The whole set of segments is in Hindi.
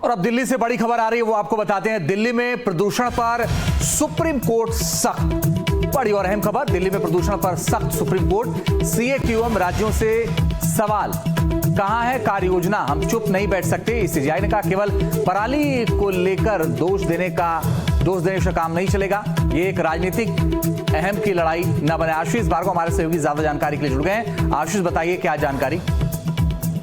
और अब दिल्ली से बड़ी खबर आ रही है, वो आपको बताते हैं। दिल्ली में प्रदूषण पर सुप्रीम कोर्ट सख्त। बड़ी और अहम खबर, दिल्ली में प्रदूषण पर सख्त सुप्रीम कोर्ट। सीएक्यूएम राज्यों से सवाल, कहां है कार्य योजना, हम चुप नहीं बैठ सकते। सीजेआई ने कहा केवल पराली को लेकर दोष देने से काम नहीं चलेगा, ये एक राजनीतिक अहम की लड़ाई न बने। आशीष भार्गव हमारे सहयोगी ज्यादा जानकारी के लिए जुड़ गए हैं। आशीष बताइए क्या जानकारी।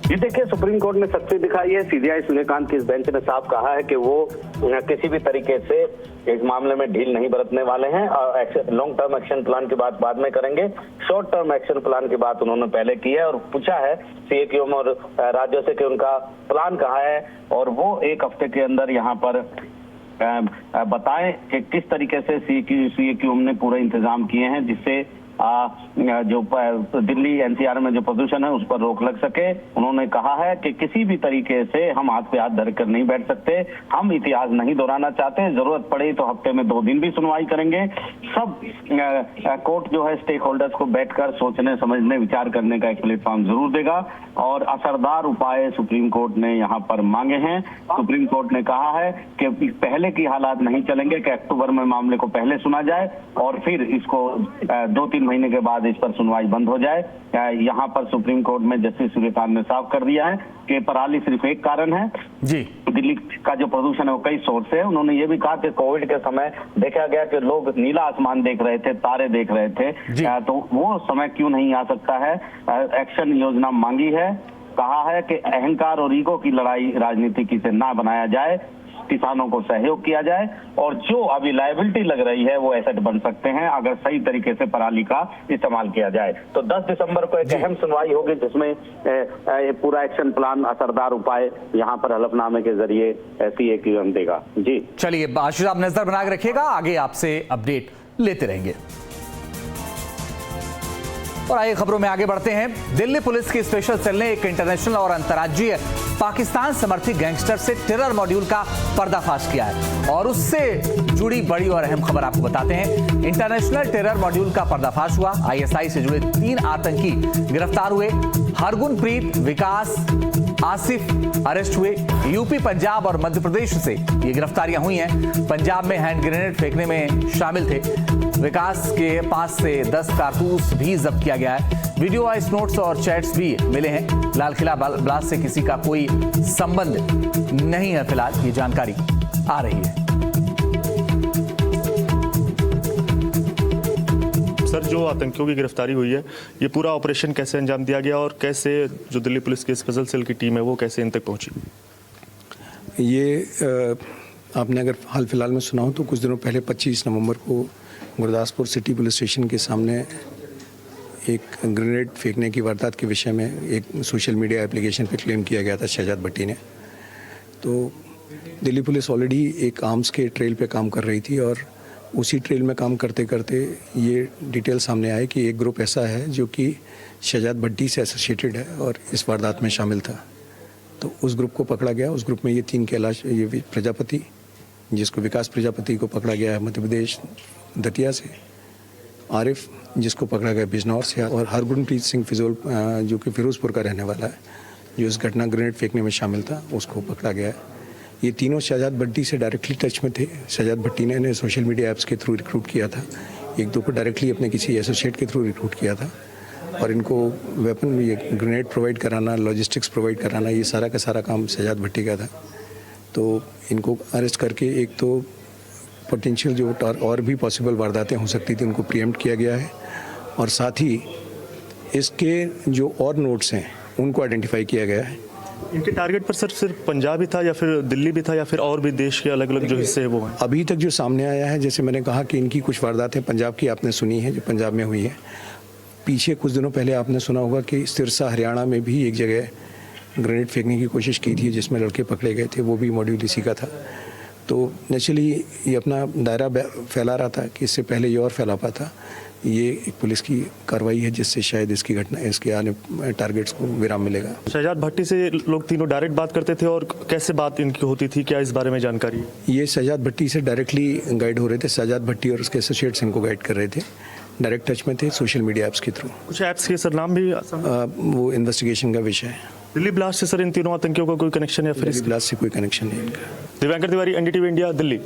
जी देखिए, सुप्रीम कोर्ट ने सख्ती दिखाई है। सीजेआई सूर्यकांत की इस बेंच ने साफ कहा है कि वो किसी भी तरीके से इस मामले में ढील नहीं बरतने वाले हैं और लॉन्ग टर्म एक्शन प्लान की बात बाद में करेंगे। शॉर्ट टर्म एक्शन प्लान की बात उन्होंने पहले की है और पूछा है सीएक्यूएम और राज्यों से कि उनका प्लान कहाँ है और वो एक हफ्ते के अंदर यहाँ पर बताएं कि किस तरीके से सीएक्यूएम ने पूरे इंतजाम किए हैं जिससे जो दिल्ली एनसीआर में जो प्रदूषण है उस पर रोक लग सके। उन्होंने कहा है कि किसी भी तरीके से हम हाथ पे हाथ धर कर नहीं बैठ सकते, हम इतिहास नहीं दोहराना चाहते, जरूरत पड़े तो हफ्ते में 2 दिन भी सुनवाई करेंगे। सब कोर्ट जो है स्टेक होल्डर्स को बैठकर सोचने समझने विचार करने का एक प्लेटफॉर्म जरूर देगा और असरदार उपाय सुप्रीम कोर्ट ने यहाँ पर मांगे हैं। सुप्रीम कोर्ट ने कहा है कि पहले की हालात नहीं चलेंगे कि अक्टूबर में मामले को पहले सुना जाए और फिर इसको 2-3 महीने के बाद इस पर सुनवाई बंद हो जाए। यहाँ पर सुप्रीम कोर्ट में जस्टिस सूर्यकांत ने साफ कर दिया है कि पराली सिर्फ एक कारण है जी। दिल्ली का जो प्रदूषण है वो कई सोर्स है। उन्होंने ये भी कहा कि कोविड के समय देखा गया कि लोग नीला आसमान देख रहे थे, तारे देख रहे थे, तो वो समय क्यों नहीं आ सकता है। एक्शन योजना मांगी है, कहा है कि अहंकार और ईगो की लड़ाई राजनीति से ना बनाया जाए, किसानों को सहयोग किया जाए और जो अभी लायबिलिटी लग रही है वो एसेट बन सकते हैं अगर सही तरीके से पराली का इस्तेमाल किया जाए। तो 10 दिसंबर को एक अहम सुनवाई होगी जिसमें पूरा एक्शन प्लान, असरदार उपाय यहाँ पर हलफनामे के जरिए सीएक्यूएम देगा। जी चलिए आशीष, आप नजर बना के रखिएगा, आगे आपसे अपडेट लेते रहेंगे। और आइए खबरों में आगे बढ़ते हैं। दिल्ली पुलिस की स्पेशल सेल ने एक इंटरनेशनल और अंतर्राज्यीय पाकिस्तान समर्थित गैंगस्टर से टेरर मॉड्यूल का पर्दाफाश किया है और उससे जुड़ी बड़ी और अहम खबर आपको बताते हैं। इंटरनेशनल टेरर मॉड्यूल का पर्दाफाश हुआ। आईएसआई से जुड़े 3 आतंकी गिरफ्तार हुए। हरगुनप्रीत, विकास, आसिफ अरेस्ट हुए। यूपी, पंजाब और मध्य प्रदेश से ये गिरफ्तारियां हुई हैं। पंजाब में हैंड ग्रेनेड फेंकने में शामिल थे। विकास के पास से 10 कारतूस भी जब्त किया गया है। वीडियो, वॉइस नोट्स और चैट्स भी मिले हैं। लाल किला ब्लास्ट से किसी का कोई संबंध नहीं है, फिलहाल ये जानकारी आ रही है। सर, जो आतंकियों की गिरफ्तारी हुई है, ये पूरा ऑपरेशन कैसे अंजाम दिया गया और कैसे जो दिल्ली पुलिस की स्पेशल सेल की टीम है वो कैसे इन तक पहुंची? ये आपने अगर हाल फिलहाल में सुना हो तो कुछ दिनों पहले 25 नवंबर को गुरदासपुर सिटी पुलिस स्टेशन के सामने एक ग्रेनेड फेंकने की वारदात के विषय में एक सोशल मीडिया एप्लीकेशन पे क्लेम किया गया था शहजाद भट्टी ने। तो दिल्ली पुलिस ऑलरेडी एक आर्म्स के ट्रेल पे काम कर रही थी और उसी ट्रेल में काम करते करते ये डिटेल सामने आए कि एक ग्रुप ऐसा है जो कि शहजाद भट्टी से एसोसिएटेड है और इस वारदात में शामिल था। तो उस ग्रुप को पकड़ा गया। उस ग्रुप में ये 3 कैलाश, ये प्रजापति, जिसको विकास प्रजापति को पकड़ा गया है मध्य प्रदेश दतिया से, आरिफ जिसको पकड़ा गया बिजनौर से, और हरगुनप्रीत सिंह फिजोल जो कि फिरोजपुर का रहने वाला है, जो इस घटना ग्रेनेड फेंकने में शामिल था, उसको पकड़ा गया है। ये तीनों शहजाद भट्टी से डायरेक्टली टच में थे। शहजाद भट्टी ने इन्हें सोशल मीडिया ऐप्स के थ्रू रिक्रूट किया था, 1-2 को डायरेक्टली अपने किसी एसोसिएट के थ्रू रिक्रूट किया था और इनको वेपन, ये ग्रेनेड प्रोवाइड कराना, लॉजिस्टिक्स प्रोवाइड कराना, ये सारा का सारा काम शहजाद भट्टी का था। तो इनको अरेस्ट करके एक तो पोटेंशियल जो और भी पॉसिबल वारदातें हो सकती थी उनको प्रीएम्प्ट किया गया है और साथ ही इसके जो और नोट्स हैं उनको आइडेंटिफाई किया गया है। इनके टारगेट पर सर सिर्फ पंजाब ही था या फिर दिल्ली भी था या फिर और भी देश के अलग अलग जो हिस्से हैं वो हैं? अभी तक जो सामने आया है, जैसे मैंने कहा कि इनकी कुछ वारदातें पंजाब की आपने सुनी है, जो पंजाब में हुई है। पीछे कुछ दिनों पहले आपने सुना होगा कि सिरसा हरियाणा में भी एक जगह ग्रेनेड फेंकने की कोशिश की थी जिसमें लड़के पकड़े गए थे, वो भी मॉड्यूल इसी का था। तो नेचुरली ये अपना दायरा फैला रहा था कि इससे पहले ये और फैला पाता। ये एक पुलिस की कार्रवाई है जिससे शायद इसकी घटना, इसके आने टारगेट्स को विराम मिलेगा। शहजाद भट्टी से लोग तीनों डायरेक्ट बात करते थे और कैसे बात इनकी होती थी, क्या इस बारे में जानकारी? ये शहजाद भट्टी से डायरेक्टली गाइड हो रहे थे। शहजाद भट्टी और उसके एसोसिएट्स इनको गाइड कर रहे थे, डायरेक्ट टच में थे सोशल मीडिया ऐप्स के थ्रू। कुछ ऐप्स के सर नाम भी वो इन्वेस्टिगेशन का विषय है। दिल्ली ब्लास्ट से सर इन तीनों आतंकियों का कोई कनेक्शन या फिर दिल्ली ब्लास्ट से कोई कनेक्शन नहीं इनका। Divyankar Tiwari, NDTV India, Delhi.